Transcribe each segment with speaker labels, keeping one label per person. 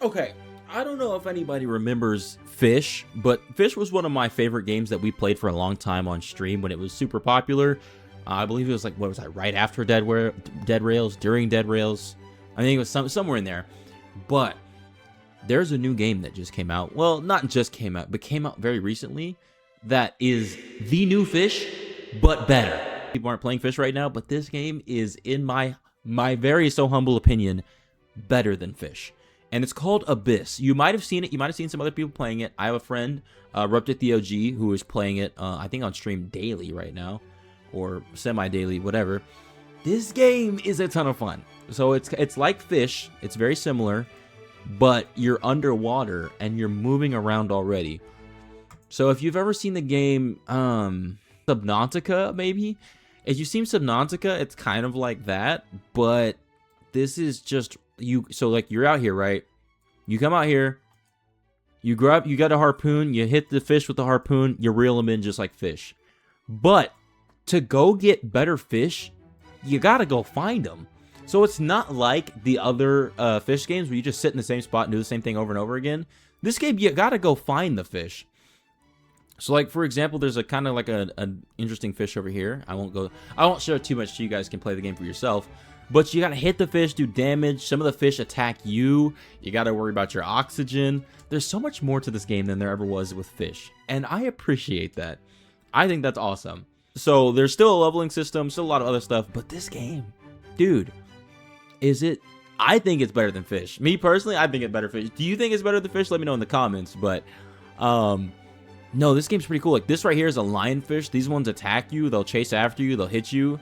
Speaker 1: Okay, I don't know if anybody remembers Fish, but Fish was one of my favorite games that we played for a long time on stream when it was super popular. I believe it was like, what was that, right after Dead Rails, during Dead Rails. I think it was somewhere in there. But there's a new game that just came out. Well, not just came out, but came out very recently. That is the new Fish, but better. People aren't playing Fish right now, but this game is, in my very so humble opinion, better than Fish. And it's called Abyss. You might have seen it. You might have seen some other people playing it. I have a friend, Rupted the OG, who is playing it, I think on stream daily right now, or semi-daily, whatever. This game is a ton of fun. So it's like Fish. It's very similar, but you're underwater and you're moving around already. So if you've ever seen the game Subnautica, maybe, if you've seen Subnautica, it's kind of like that, but this is just you. So like you're out here, right? You come out here, you got a harpoon, you hit the fish with the harpoon, you reel them in just like Fish. But to go get better fish, you gotta go find them. So it's not like the other Fish games where you just sit in the same spot and do the same thing over and over again. This game, you gotta go find the fish. So like, for example, there's a kind of like an interesting fish over here. I won't share too much so you guys can play the game for yourself. But you gotta hit the fish, do damage. Some of the fish attack you. You gotta worry about your oxygen. There's so much more to this game than there ever was with Fish. And I appreciate that. I think that's awesome. So there's still a leveling system, still a lot of other stuff. But this game, dude, I think it's better than Fish. Me personally, I think it's better than Fish. Do you think it's better than Fish? Let me know in the comments. But, no, this game's pretty cool. Like, this right here is a lionfish. These ones attack you. They'll chase after you. They'll hit you.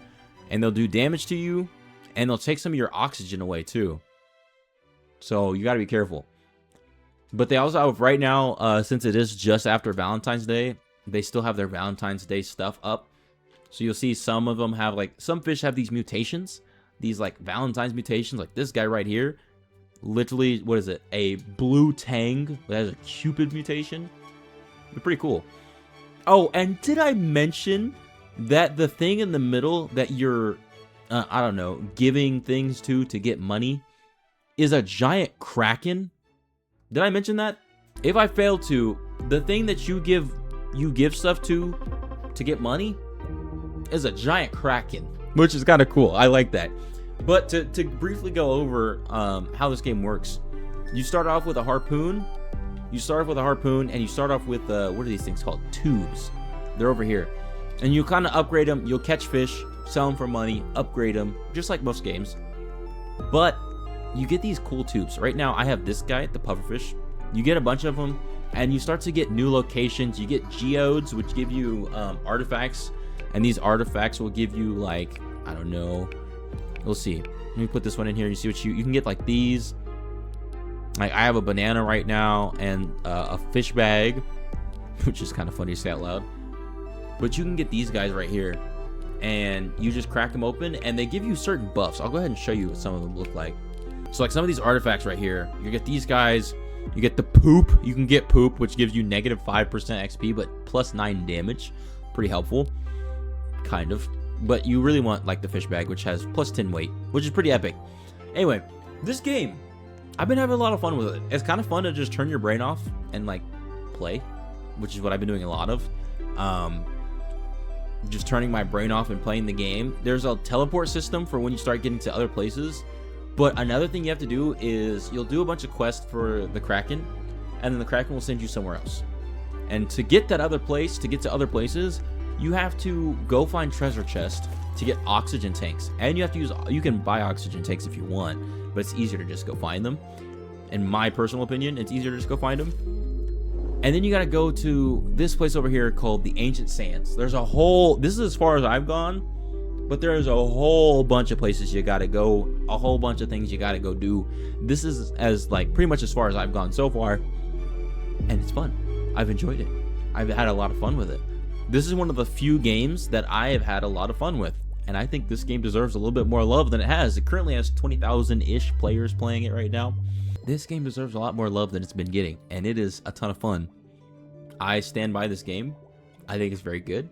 Speaker 1: And they'll do damage to you. And they'll take some of your oxygen away, too. So, you gotta be careful. But they also have, right now, since it is just after Valentine's Day, they still have their Valentine's Day stuff up. So, you'll see some of them have, like, some fish have these mutations. These, like, Valentine's mutations. Like, this guy right here. Literally, what is it? A blue tang that has a Cupid mutation. They're pretty cool. Oh, and did I mention that the thing in the middle that you're, I don't know, giving things to get money is a giant kraken? Did I mention that? If I fail to, the thing that you give stuff to get money is a giant kraken, which is kind of cool. I like that. But to briefly go over how this game works, you start off with a harpoon. You start off with a harpoon, and you start off with, what are these things called? Tubes. They're over here. And you kind of upgrade them. You'll catch fish, sell them for money, upgrade them, just like most games. But you get these cool tubes. Right now, I have this guy, the pufferfish. You get a bunch of them, and you start to get new locations. You get geodes, which give you artifacts. And these artifacts will give you, like, I don't know. We'll see. Let me put this one in here. You see what you can get, like these. Like, I have a banana right now and a fish bag, which is kind of funny to say out loud. But you can get these guys right here, and you just crack them open, and they give you certain buffs. I'll go ahead and show you what some of them look like. So, like, some of these artifacts right here, you get these guys. You get the poop. You can get poop, which gives you negative 5% XP, but plus 9 damage. Pretty helpful. Kind of. But you really want, like, the fish bag, which has plus 10 weight, which is pretty epic. Anyway, this game, I've been having a lot of fun with it. It's kind of fun to just turn your brain off and, like, play, which is what I've been doing a lot of. Just turning my brain off and playing the game. There's a teleport system for when you start getting to other places. But another thing you have to do is you'll do a bunch of quests for the Kraken, and then the Kraken will send you somewhere else. And to get that other place, to get to other places, you have to go find treasure chests to get oxygen tanks. And you can buy oxygen tanks if you want, but it's easier to just go find them. In my personal opinion, it's easier to just go find them. And then you gotta go to this place over here called the Ancient Sands. This is as far as I've gone, but there's a whole bunch of places you gotta go, a whole bunch of things you gotta go do. This is as, like, pretty much as far as I've gone so far, and it's fun. I've enjoyed it. I've had a lot of fun with it. This is one of the few games that I have had a lot of fun with, and I think this game deserves a little bit more love than it has. It currently has 20,000-ish players playing it right now. This game deserves a lot more love than it's been getting, and it is a ton of fun. I stand by this game. I think it's very good.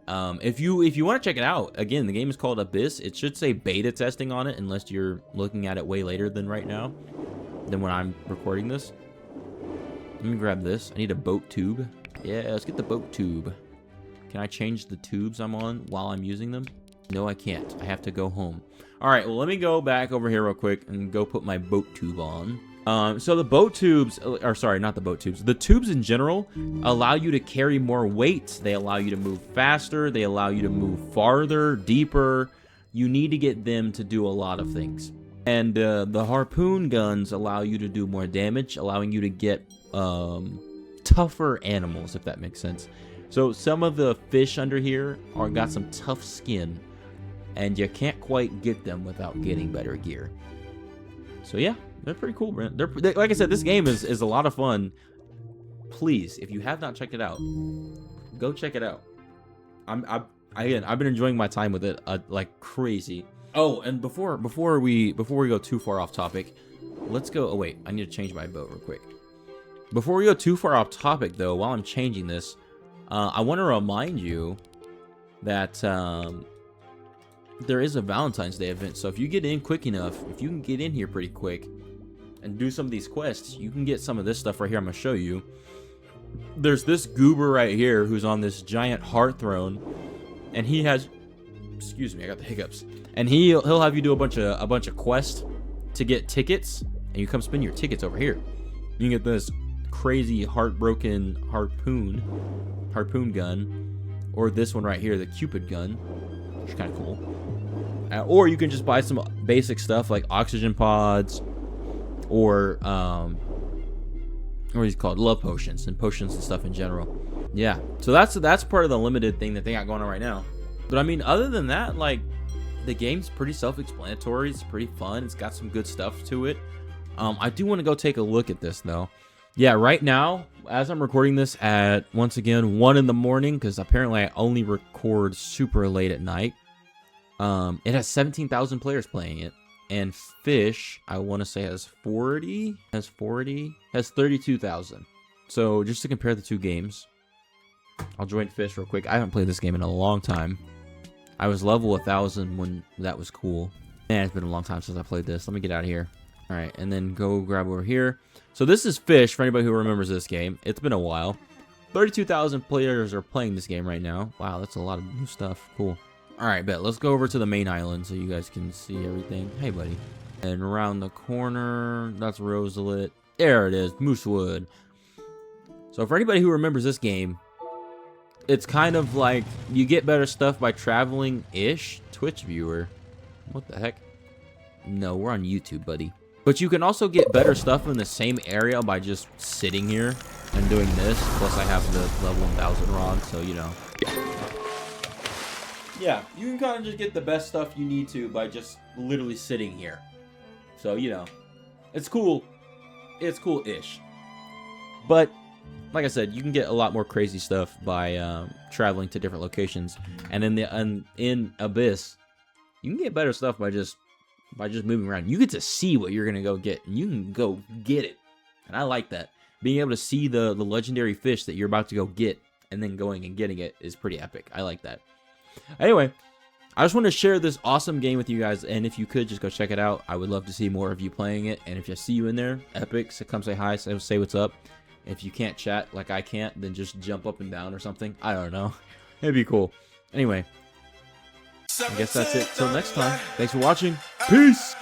Speaker 1: If you want to check it out, again, the game is called Abyss. It should say beta testing on it, unless you're looking at it way later than right now. than when I'm recording this. Let me grab this. I need a boat tube. Yeah, let's get the boat tube. Can I change the tubes I'm on while I'm using them? No, I can't. I have to go home. All right, well, let me go back over here real quick and go put my boat tube on. So the boat tubes, or sorry, not the boat tubes. The tubes in general allow you to carry more weight. They allow you to move faster. They allow you to move farther, deeper. You need to get them to do a lot of things. And the harpoon guns allow you to do more damage, allowing you to get tougher animals, if that makes sense. So some of the fish under here got some tough skin, and you can't quite get them without getting better gear. So yeah, they're pretty cool, man. They, like I said, this game is a lot of fun. Please, if you have not checked it out, go check it out. Again, I've been enjoying my time with it like crazy. Oh, and before we go too far off topic, let's go. Oh wait, I need to change my boat real quick. Before we go too far off topic, though, while I'm changing this, I want to remind you that there is a Valentine's Day event. So if you get in quick enough, if you can get in here pretty quick and do some of these quests, you can get some of this stuff right here. I'm going to show you. There's this goober right here who's on this giant heart throne, and he has, excuse me, I got the hiccups. And he'll have you do a bunch of quests to get tickets, and you come spin your tickets over here. You can get this crazy heartbroken harpoon gun, or this one right here, the Cupid gun, which is kind of cool. Or you can just buy some basic stuff like oxygen pods, or what are these called? Love potions and potions and stuff in general. Yeah, so that's part of the limited thing that they got going on right now. But I mean, other than that, like, the game's pretty self-explanatory. It's pretty fun. It's got some good stuff to it. I do want to go take a look at this though. Yeah, right now, as I'm recording this at, once again, 1 in the morning, because apparently I only record super late at night. It has 17,000 players playing it. And Fish, I want to say has 32,000. So just to compare the two games, I'll join Fish real quick. I haven't played this game in a long time. I was level 1,000 when that was cool. Man, it's been a long time since I played this. Let me get out of here. All right, and then go grab over here. So this is Fish, for anybody who remembers this game. It's been a while. 32,000 players are playing this game right now. Wow, that's a lot of new stuff. Cool. All right, bet. Let's go over to the main island so you guys can see everything. Hey, buddy. And around the corner, that's Roselet. There it is, Moosewood. So for anybody who remembers this game, it's kind of like you get better stuff by traveling-ish. Twitch viewer. What the heck? No, we're on YouTube, buddy. But you can also get better stuff in the same area by just sitting here and doing this. Plus, I have the level 1000 rod, so, you know. Yeah, you can kind of just get the best stuff you need to by just literally sitting here. So, you know, it's cool. It's cool-ish. But, like I said, you can get a lot more crazy stuff by traveling to different locations. And in Abyss, you can get better stuff by just moving around. You get to see what you're gonna go get, and you can go get it. And I like that. Being able to see the legendary fish that you're about to go get, and then going and getting it is pretty epic. I like that. Anyway, I just want to share this awesome game with you guys, and if you could just go check it out, I would love to see more of you playing it. And if I see you in there, epic, so come say hi, say what's up. If you can't chat like I can't, then just jump up and down or something. I don't know. It'd be cool. Anyway, I guess that's it. Till next time. Thanks for watching. Peace.